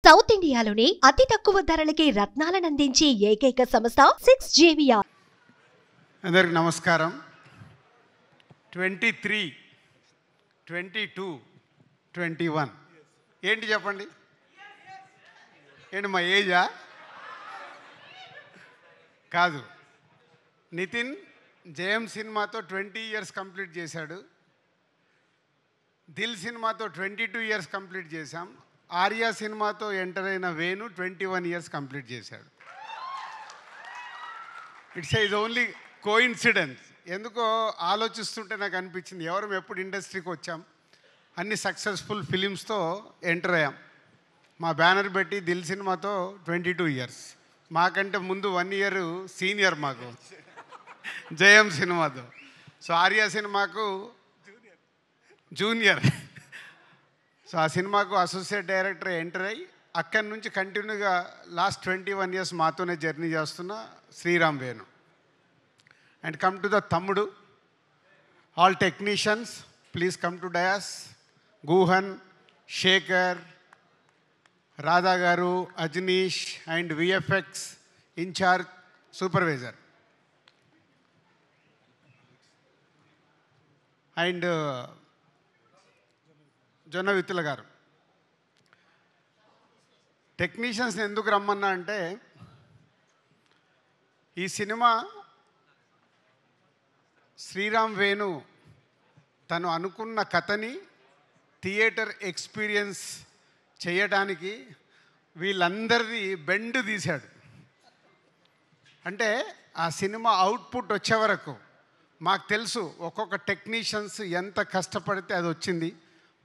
South ఇండియాలోనే అతి తక్కువ ధరలకి రత్నాలనందించే ఏకైక సంస్థ 6JVR. అందరికి నమస్కారం. 23, 22, 21 ఏంటి చెప్పండి? ఏంటి మా ఏజా? కాదు. నితిన్ జయం సినిమాతో 20 ఇయర్స్ కంప్లీట్ చేశాడు. దిల్ సినిమాతో 22 ఇయర్స్ కంప్లీట్ చేశాం. ఆర్యా సినిమాతో ఎంటర్ అయిన వేణు 21 ఇయర్స్ కంప్లీట్ చేశాడు. It's is only coincidence. ఎందుకో ఆలోచిస్తుంటే నాకు అనిపించింది, ఎవరు ఎప్పుడు ఇండస్ట్రీకి వచ్చాం, అన్ని సక్సెస్ఫుల్ ఫిలిమ్స్తో ఎంటర్ అయ్యాం. మా బ్యానర్ పెట్టి దిల్ సినిమాతో 22 ఇయర్స్, మాకంటే ముందు 1 ఇయర్ సీనియర్ మాకు జయం సినిమాతో. సో ఆర్యా సినిమాకు జూనియర్. సో ఆ సినిమాకు అసోసియేట్ డైరెక్టర్ ఎంటర్ అయ్యి అక్కడి నుంచి కంటిన్యూగా లాస్ట్ 21 ఇయర్స్ మాతోనే జర్నీ చేస్తున్న Sriram Venu. And come to the Thammudu. All technicians please come to dais. Guhan, Shekar, Radha garu, Ajaneesh and VFX incharge supervisor and Jonnavithula గారు. టెక్నీషియన్స్ని ఎందుకు రమ్మన్నా అంటే, ఈ సినిమా శ్రీరామ్ వేణు తను అనుకున్న కథని థియేటర్ ఎక్స్పీరియన్స్ చేయడానికి వీళ్ళందరిది బెండ్ తీశాడు. అంటే ఆ సినిమా అవుట్పుట్ వచ్చే వరకు మాకు తెలుసు ఒక్కొక్క టెక్నీషియన్స్ ఎంత కష్టపడితే అది వచ్చింది.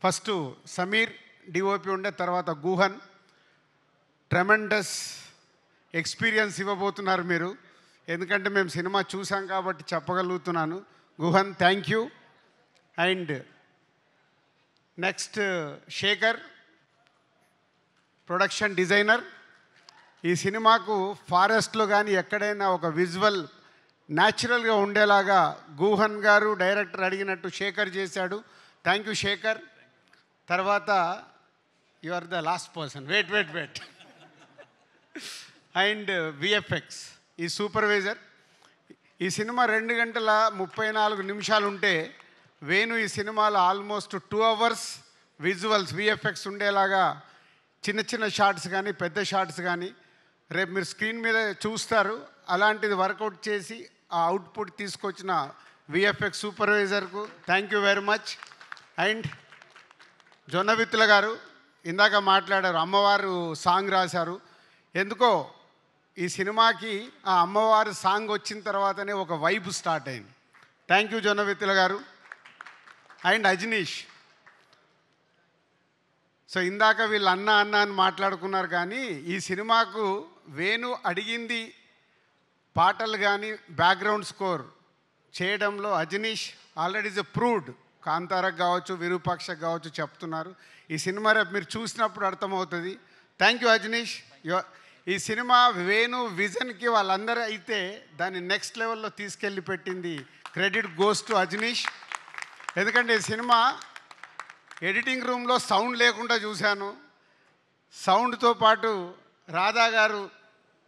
ఫస్ట్ సమీర్ డిఓపి ఉండే, తర్వాత గుహన్. ట్రెమెండస్ ఎక్స్పీరియన్స్ ఇవ్వబోతున్నారు మీరు, ఎందుకంటే మేము సినిమా చూసాం కాబట్టి చెప్పగలుగుతున్నాను. Guhan, thank you. And next Shekar, production designer. ఈ సినిమాకు ఫారెస్ట్లో కానీ ఎక్కడైనా ఒక విజువల్ న్యాచురల్గా ఉండేలాగా గుహన్ గారు డైరెక్టర్ అడిగినట్టు శేఖర్ చేశాడు. Thank you Shekar. తర్వాత you are the last person, wait and VFX ఈ సూపర్వైజర్. ఈ సినిమా 2 గంటల 34 నిమిషాలు ఉంటే వేణు ఈ సినిమాలో ఆల్మోస్ట్ 2 అవర్స్ విజువల్స్ విఎఫ్ఎక్స్ ఉండేలాగా చిన్న చిన్న షార్ట్స్ కానీ పెద్ద షార్ట్స్ కానీ రేపు మీరు స్క్రీన్ మీద చూస్తారు. అలాంటిది వర్కౌట్ చేసి ఆ అవుట్పుట్ తీసుకొచ్చిన విఎఫ్ఎక్స్ సూపర్వైజర్కు thank you very much. And Jonnavithula గారు ఇందాక మాట్లాడారు, అమ్మవారు సాంగ్ రాశారు. ఎందుకో ఈ సినిమాకి ఆ అమ్మవారు సాంగ్ వచ్చిన తర్వాతనే ఒక వైబ్ స్టార్ట్ అయింది. థ్యాంక్ యూ జొన్న విత్తుల గారు. అండ్ అజనీష్. సో ఇందాక వీళ్ళు అన్న అని మాట్లాడుకున్నారు, కానీ ఈ సినిమాకు వేణు అడిగింది పాటలు కానీ బ్యాక్గ్రౌండ్ స్కోర్ చేయడంలో Ajaneesh already is a proved. కాంతారకు కావచ్చు, విరూపాక్షకు కావచ్చు చెప్తున్నారు. ఈ సినిమా రేపు మీరు చూసినప్పుడు అర్థమవుతుంది. Thank you Ajaneesh. ఈ సినిమా వేణు విజన్కి వాళ్ళందరూ అయితే దాన్ని నెక్స్ట్ లెవెల్లో తీసుకెళ్ళి పెట్టింది. Credit goes to Ajaneesh. ఎందుకంటే ఈ సినిమా ఎడిటింగ్ రూమ్లో సౌండ్ లేకుండా చూశాను. సౌండ్తో పాటు రాధా గారు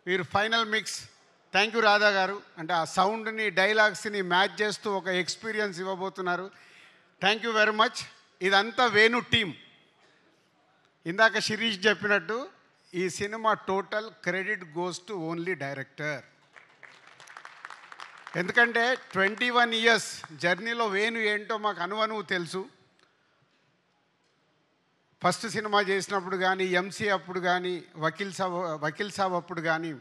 వీరు final mix. Thank you Radha గారు. అంటే ఆ సౌండ్ని డైలాగ్స్ని మ్యాచ్ చేస్తూ ఒక ఎక్స్పీరియన్స్ ఇవ్వబోతున్నారు. Thank you very much. ఇదంతా వేణు టీమ్. ఇందాక శిరీష్ చెప్పినట్టు ఈ cinema total credit goes to only director. ఎందుకంటే 21 ఇయర్స్ జర్నీలో వేణు ఏంటో మాకు అనువనువు తెలుసు. ఫస్ట్ సినిమా చేసినప్పుడు కానీ, ఎంసీ అప్పుడు కానీ, వకీల్ సాబ్ అప్పుడు కానీ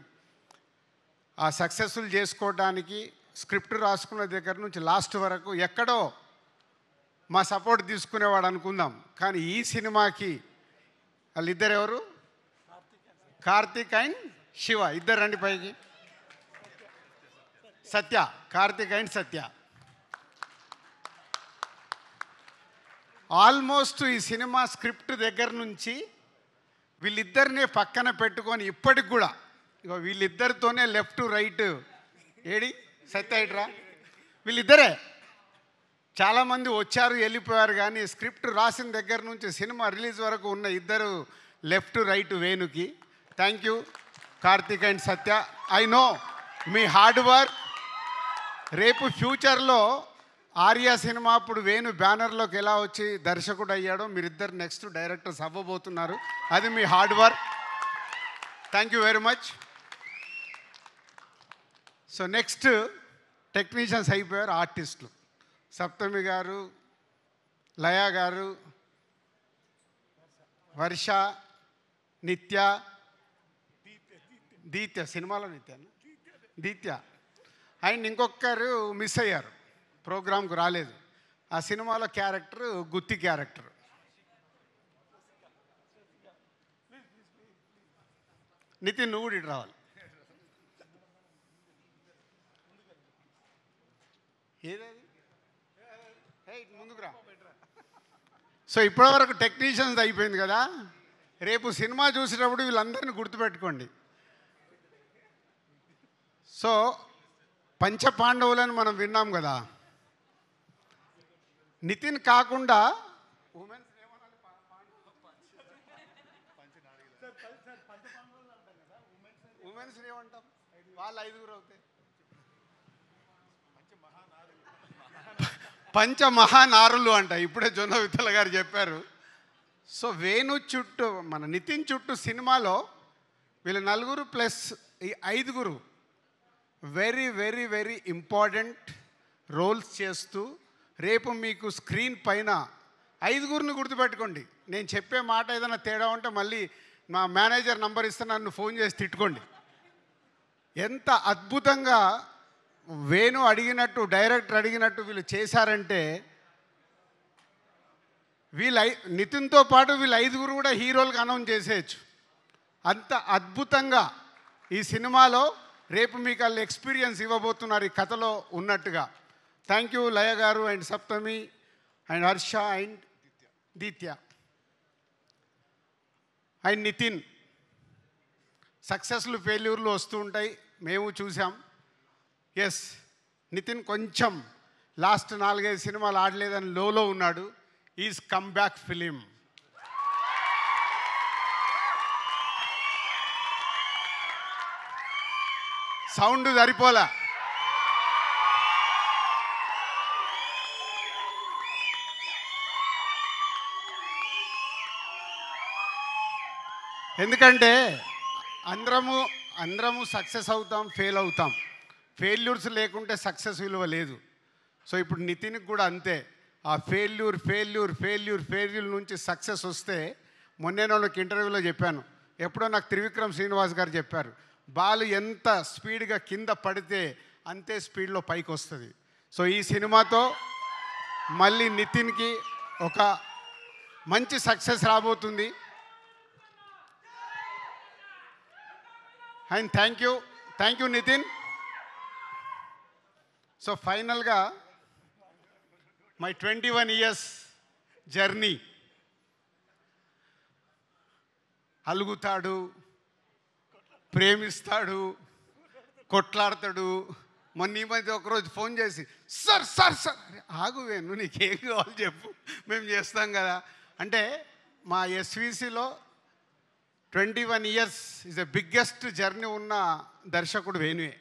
ఆ సక్సెస్ఫుల్ చేసుకోవడానికి స్క్రిప్ట్ రాసుకున్న దగ్గర నుంచి లాస్ట్ వరకు ఎక్కడో మా సపోర్ట్ తీసుకునేవాడు అనుకుందాం. కానీ ఈ సినిమాకి వాళ్ళిద్దరు ఎవరు? కార్తిక్ అండ్ శివ. ఇద్దరు రండి పైకి. సత్య, కార్తిక్ అండ్ సత్య. ఆల్మోస్ట్ ఈ సినిమా స్క్రిప్ట్ దగ్గర నుంచి వీళ్ళిద్దరిని పక్కన పెట్టుకొని ఇప్పటికి కూడా ఇగో వీళ్ళిద్దరితోనే లెఫ్ట్ రైట్ ఏడి సత్య ఇట్రా వీళ్ళిద్దరే. చాలామంది వచ్చారు వెళ్ళిపోయారు, కానీ స్క్రిప్ట్ రాసిన దగ్గర నుంచి సినిమా రిలీజ్ వరకు ఉన్న ఇద్దరు లెఫ్ట్ రైట్ వేణుకి. Thank you Karthik and Satya. I know మీ హార్డ్ వర్క్ రేపు ఫ్యూచర్లో ఆర్య సినిమా అప్పుడు వేణు బ్యానర్లోకి ఎలా వచ్చి దర్శకుడు అయ్యాడో మీరిద్దరు నెక్స్ట్ డైరెక్టర్స్ అవ్వబోతున్నారు. అది మీ hard work. Thank you very much. So next technicians అయిపోయారు, ఆర్టిస్టులు. సప్తమి గారు, లయ గారు, వర్ష, నిత్య, దీత్య సినిమాలో దీత్య అండ్ ఇంకొకరు మిస్ అయ్యారు, ప్రోగ్రామ్కు రాలేదు. ఆ సినిమాలో క్యారెక్టర్ గుత్తి క్యారెక్టర్. నితిన్ నువ్వు కూడా ఇటు రావాలి. ఏదది ముందుకు రా. సో ఇప్పటివరకు టెక్నీషియన్స్ అయిపోయింది కదా. రేపు సినిమా చూసేటప్పుడు వీళ్ళందరినీ గుర్తుపెట్టుకోండి. సో పంచపాండవులని మనం విన్నాం కదా. నితిన్ కాకుండా ఉమెన్స్ ఏమంటాం, వాళ్ళు 5 అవుతాయి. పంచమహానారులు అంట. ఇప్పుడే జొన్న విత్తల గారు చెప్పారు. సో వేణు చుట్టూ మన నితిన్ చుట్టూ సినిమాలో వీళ్ళు 4 ప్లస్ ఈ 5 very very very important roles చేస్తూ రేపు మీకు స్క్రీన్ పైన 5 గుర్తుపెట్టుకోండి. నేను చెప్పే మాట ఏదైనా తేడా ఉంటే మళ్ళీ మా మేనేజర్ నంబర్ ఇస్తే నన్ను ఫోన్ చేసి తిట్టుకోండి. ఎంత అద్భుతంగా వేణు అడిగినట్టు డైరెక్టర్ అడిగినట్టు వీళ్ళు చేశారంటే నితిన్తో పాటు వీళ్ళు 5 కూడా హీరోలకు అనౌన్స్ చేసేయచ్చు. అంత అద్భుతంగా ఈ సినిమాలో రేపు మీకు వాళ్ళు ఎక్స్పీరియన్స్ ఇవ్వబోతున్నారు ఈ కథలో ఉన్నట్టుగా. Thank you Laya garu and Saptami and Harsha and Deethya and Nitin. సక్సెస్లు ఫెయిల్యూర్లు వస్తూ ఉంటాయి, మేము చూసాం. ఎస్, నితిన్ కొంచెం లాస్ట్ 4-5 సినిమాలు ఆడలేదని లోలో ఉన్నాడు. Is come back film. Sound సరిపోలా. ఎందుకంటే అందరము సక్సెస్ అవుతాం, ఫెయిల్ అవుతాం. ఫెయిల్యూర్స్ లేకుంటే సక్సెస్ విలువ లేదు. సో ఇప్పుడు నితిన్కి కూడా అంతే. ఆ ఫెయిల్యూర్ నుంచి సక్సెస్ వస్తే మొన్నే వాళ్ళకి ఇంటర్వ్యూలో చెప్పాను. ఎప్పుడో నాకు త్రివిక్రమ్ శ్రీనివాస్ గారు చెప్పారు, బాల్ ఎంత స్పీడ్గా కింద పడితే అంతే స్పీడ్లో పైకి వస్తుంది. సో ఈ సినిమాతో మళ్ళీ నితిన్కి ఒక మంచి సక్సెస్ రాబోతుంది. And thank you Nitin. So ఫైనల్గా మై 21 years జర్నీ. అలుగుతాడు, ప్రేమిస్తాడు, కొట్లాడతాడు. మొన్న ఈ మధ్య ఒకరోజు ఫోన్ చేసి సార్ ఆగువేను, నీకేం కావాలి చెప్పు, మేము చేస్తాం కదా అంటే. మా ఎస్విసిలో 21 years is the biggest journey ఉన్న దర్శకుడు వేణువే.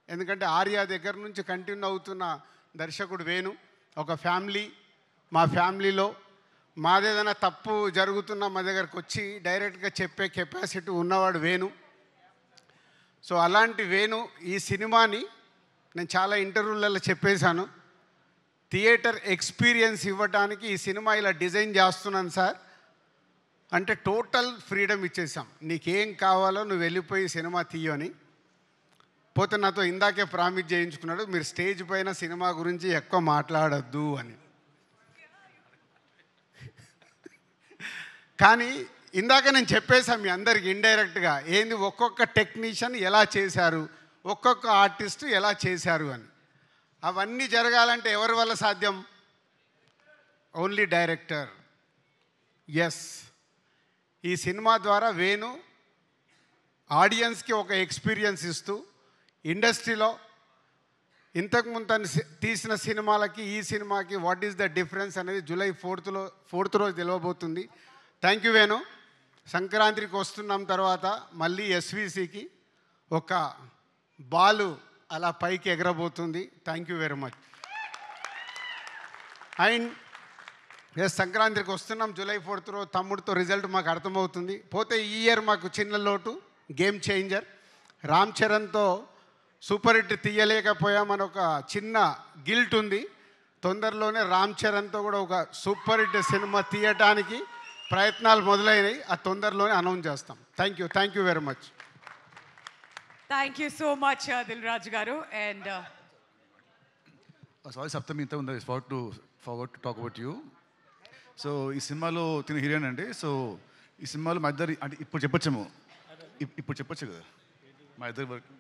ఎందుకంటే ఆర్య దగ్గర నుంచి కంటిన్యూ అవుతున్న దర్శకుడు వేణు. ఒక ఫ్యామిలీ, మా ఫ్యామిలీలో మాదేదైనా తప్పు జరుగుతున్నా మా దగ్గరకు వచ్చి డైరెక్ట్గా చెప్పే కెపాసిటీ ఉన్నవాడు వేణు. సో అలాంటి వేణు ఈ సినిమాని నేను చాలా ఇంటర్వ్యూలలో చెప్పేశాను, థియేటర్ ఎక్స్పీరియన్స్ ఇవ్వడానికి ఈ సినిమా ఇలా డిజైన్ చేస్తున్నాను సార్ అంటే టోటల్ ఫ్రీడమ్ ఇచ్చేసాం. నీకేం కావాలో నువ్వు వెళ్ళిపోయి సినిమా తీయని. పోతే నాతో ఇందాకే ప్రామిస్ చేయించుకున్నాడు, మీరు స్టేజ్ పైన సినిమా గురించి ఎక్కువ మాట్లాడద్దు అని. కానీ ఇందాక నేను చెప్పేశాను మీ అందరికి ఇండైరెక్ట్గా, ఏంది ఒక్కొక్క టెక్నీషియన్ ఎలా చేశారు, ఒక్కొక్క ఆర్టిస్టు ఎలా చేశారు అని. అవన్నీ జరగాలంటే ఎవరి వల్ల సాధ్యం? Only director. ఎస్, ఈ సినిమా ద్వారా వేణు ఆడియన్స్కి ఒక ఎక్స్పీరియన్స్ ఇస్తూ ఇండస్ట్రీలో ఇంతకుముందు తను తీసిన సినిమాలకి ఈ సినిమాకి వాట్ ఈస్ ద డిఫరెన్స్ అనేది జూలై 4th రోజు తెలియబోతుంది. Thank you Venu. సంక్రాంతికి వస్తున్నాం తర్వాత మళ్ళీ ఎస్విసికి ఒక బాలు అలా పైకి ఎగరబోతుంది. Thank you very much. And సంక్రాంతికి వస్తున్నాం, జూలై 4th తమ్ముడితో రిజల్ట్ మాకు అర్థమవుతుంది. పోతే ఈ ఇయర్ మాకు చిన్న లోటు, గేమ్ చేంజర్ రామ్ చరణ్తో సూపర్ హిట్ తీయలేకపోయామని ఒక చిన్న గిల్ట్ ఉంది. తొందరలోనే రామ్ చరణ్తో కూడా ఒక సూపర్ హిట్ సినిమా తీయటానికి ప్రయత్నాలు మొదలైనవి. ఆ తొందరలోనే అనౌన్స్ చేస్తాం. Thank you very much. Thank you so much Dil Raju garu. And sorry Saptami, ఇంత ఉంది forward to talk about you. So ఈ సినిమాలో తిన హీరోయిన్ అండి. సో ఈ సినిమాలో మా ఇద్దరు అంటే ఇప్పుడు చెప్పొచ్చాము, ఇప్పుడు చెప్పొచ్చు కదా మా ఇద్దరు వర్క్.